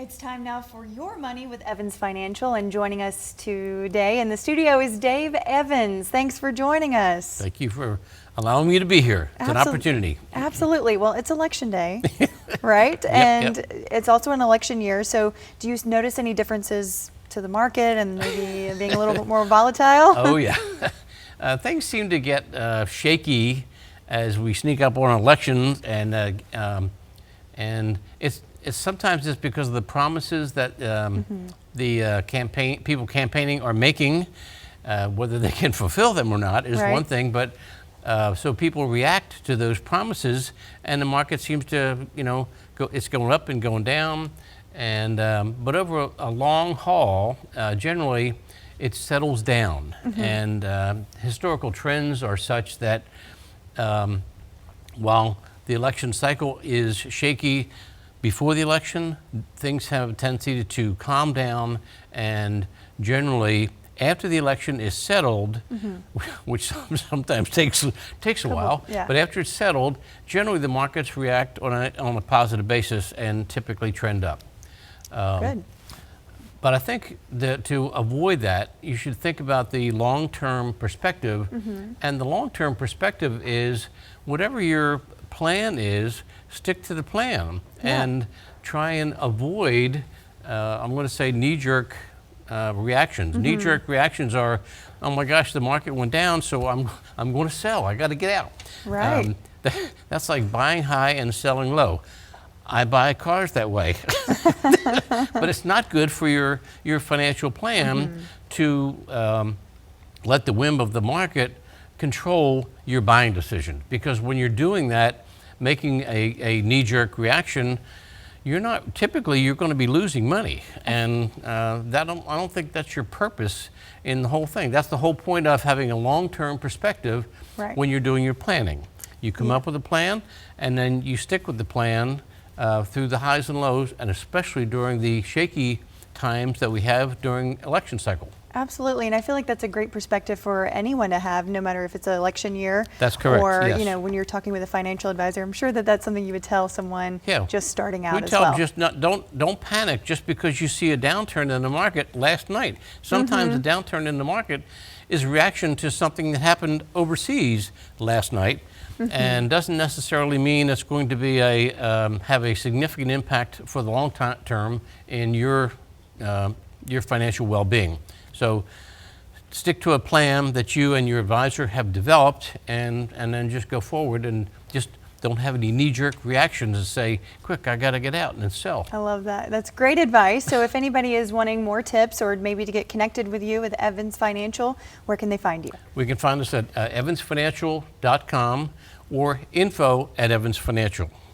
It's time now for Your Money with Evans Financial, and joining us today in the studio is Dave Evans. Thanks for joining us. Thank you for allowing me to be here. It's an opportunity. Absolutely. Well, it's election day, right? Yep. It's also an election year. So do you notice any differences to the market and maybe being a little bit more volatile? Oh, yeah. Things seem to get shaky as we sneak up on elections, and it's sometimes just because of the promises that the people campaigning are making. Whether they can fulfill them or not is one thing, but so people react to those promises, and the market seems to, it's going up and going down, and but over a long haul, generally it settles down, and historical trends are such that while the election cycle is shaky before the election, things have a tendency to calm down, and generally after the election is settled, which sometimes takes a while, but after it's settled, generally the markets react on a positive basis and typically trend up. Good. But I think that to avoid that, you should think about the long-term perspective, and the long-term perspective is whatever your plan is, stick to the plan and try and avoid, I'm going to say, knee-jerk reactions. Knee-jerk reactions are, oh my gosh, the market went down, so I'm going to sell. I got to get out. Right. That's like buying high and selling low. I buy cars that way, but it's not good for your financial plan to let the whim of the market control your buying decision. Because when you're doing that, making a knee-jerk reaction, you're going to be losing money, and I don't think that's your purpose in the whole thing. That's the whole point of having a long-term perspective when you're doing your planning. You come up with a plan, and then you stick with the plan through the highs and lows, and especially during the shaky times that we have during election cycle. Absolutely, and I feel like that's a great perspective for anyone to have, no matter if it's an election year. That's correct. Or yes. When you're talking with a financial advisor, I'm sure that that's something you would tell someone just starting out as well. We tell them don't panic just because you see a downturn in the market last night. Sometimes a downturn in the market is a reaction to something that happened overseas last night, and doesn't necessarily mean it's going to be have a significant impact for the long term in your financial well-being. So stick to a plan that you and your advisor have developed, and then just go forward, and just don't have any knee-jerk reactions and say, quick, I got to get out and then sell. I love that. That's great advice. So if anybody is wanting more tips, or maybe to get connected with you with Evans Financial, where can they find you? We can find us at evansfinancial.com or info@evansfinancial.